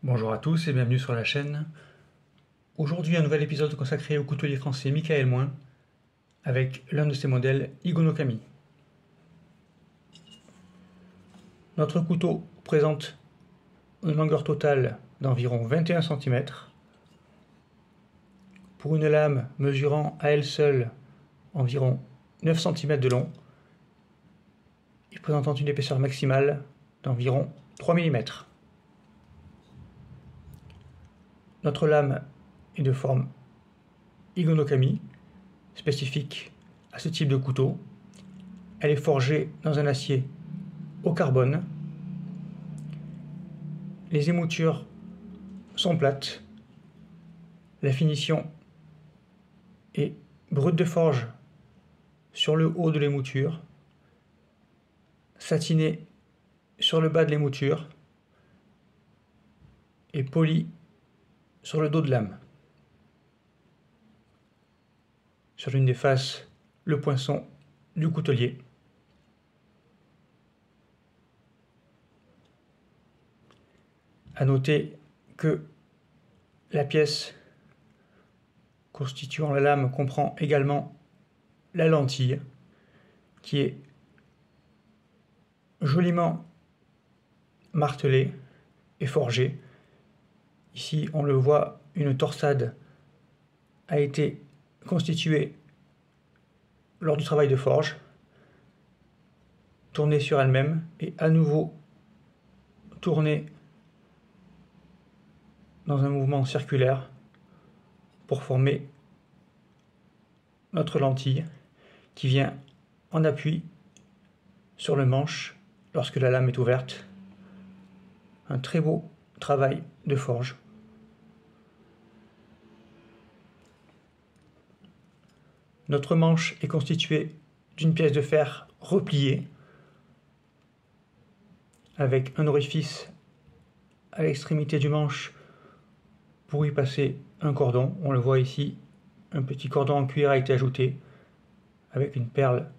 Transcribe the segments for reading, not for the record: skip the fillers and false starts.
Bonjour à tous et bienvenue sur la chaîne. Aujourd'hui, un nouvel épisode consacré au coutelier français Michael Moin avec l'un de ses modèles Higo no Kami. Notre couteau présente une longueur totale d'environ 21 cm pour une lame mesurant à elle seule environ 9 cm de long et présentant une épaisseur maximale d'environ 3 mm. Notre lame est de forme Higo no Kami, spécifique à ce type de couteau. Elle est forgée dans un acier au carbone. Les émoutures sont plates. La finition est brute de forge sur le haut de l'émouture, satinée sur le bas de l'émouture et polie sur le dos de lame. Sur l'une des faces, le poinçon du coutelier. À noter que la pièce constituant la lame comprend également la lentille qui est joliment martelée et forgée. Ici, on le voit, une torsade a été constituée lors du travail de forge, tournée sur elle-même et à nouveau tournée dans un mouvement circulaire pour former notre lentille qui vient en appui sur le manche lorsque la lame est ouverte. Un très beau travail de forge. Notre manche est constituée d'une pièce de fer repliée avec un orifice à l'extrémité du manche pour y passer un cordon. On le voit ici, un petit cordon en cuir a été ajouté avec une perle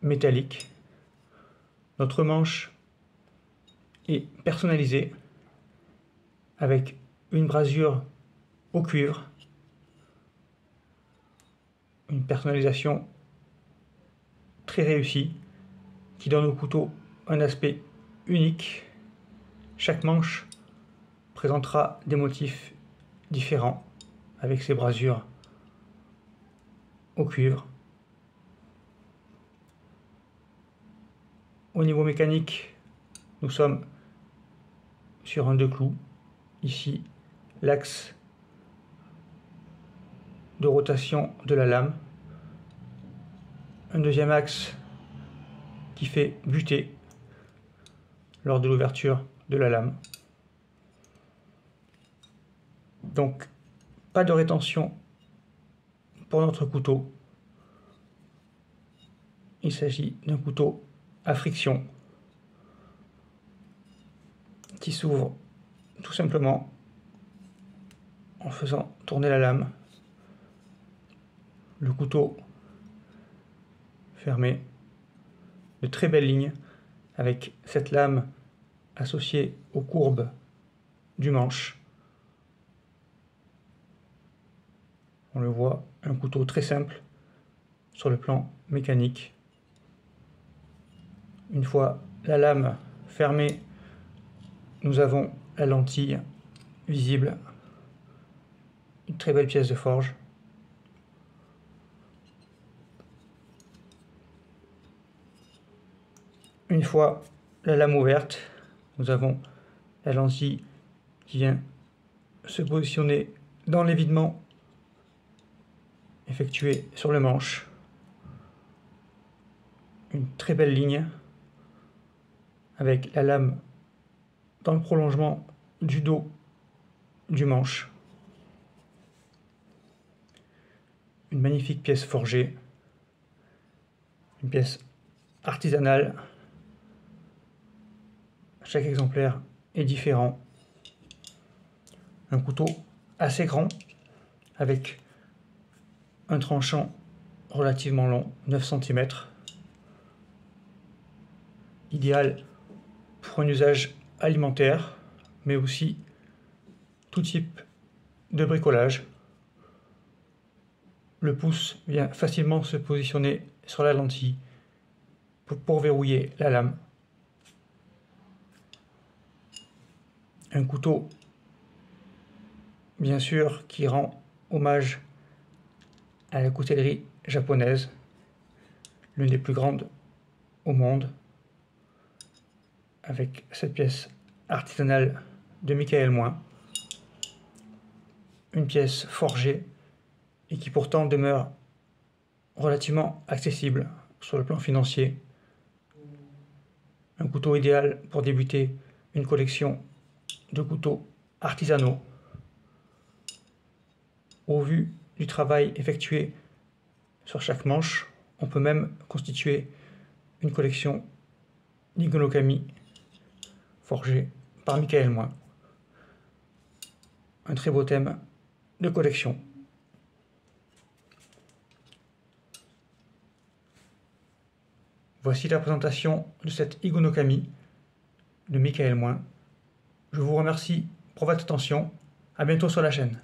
métallique. Notre manche est personnalisée avec une brasure au cuivre, une personnalisation très réussie qui donne au couteau un aspect unique. Chaque manche présentera des motifs différents avec ses brasures au cuivre. Au niveau mécanique, nous sommes sur un 2 clous. Ici, l'axe de rotation de la lame. Un deuxième axe qui fait buter lors de l'ouverture de la lame. Donc, pas de rétention pour notre couteau. Il s'agit d'un couteau à friction qui s'ouvre tout simplement en faisant tourner la lame. Le couteau fermé, de très belles lignes avec cette lame associée aux courbes du manche. On le voit, un couteau très simple sur le plan mécanique. Une fois la lame fermée, nous avons la lentille visible. Une très belle pièce de forge. Une fois la lame ouverte, nous avons la lentille qui vient se positionner dans l'évidement effectué sur le manche. Une très belle ligne avec la lame dans le prolongement du dos du manche. Une magnifique pièce forgée, une pièce artisanale. Chaque exemplaire est différent. Un couteau assez grand avec un tranchant relativement long, 9 cm. Idéal pour un usage alimentaire, mais aussi tout type de bricolage. Le pouce vient facilement se positionner sur la lentille pour verrouiller la lame. Un couteau, bien sûr, qui rend hommage à la coutellerie japonaise, l'une des plus grandes au monde, avec cette pièce artisanale de Michael Moin, une pièce forgée et qui pourtant demeure relativement accessible sur le plan financier. Un couteau idéal pour débuter une collection de couteaux artisanaux. Au vu du travail effectué sur chaque manche, on peut même constituer une collection d'Igonokami forgée par Michael Moin. Un très beau thème de collection. Voici la présentation de cette Igonokami de Michael Moin. Je vous remercie pour votre attention. À bientôt sur la chaîne.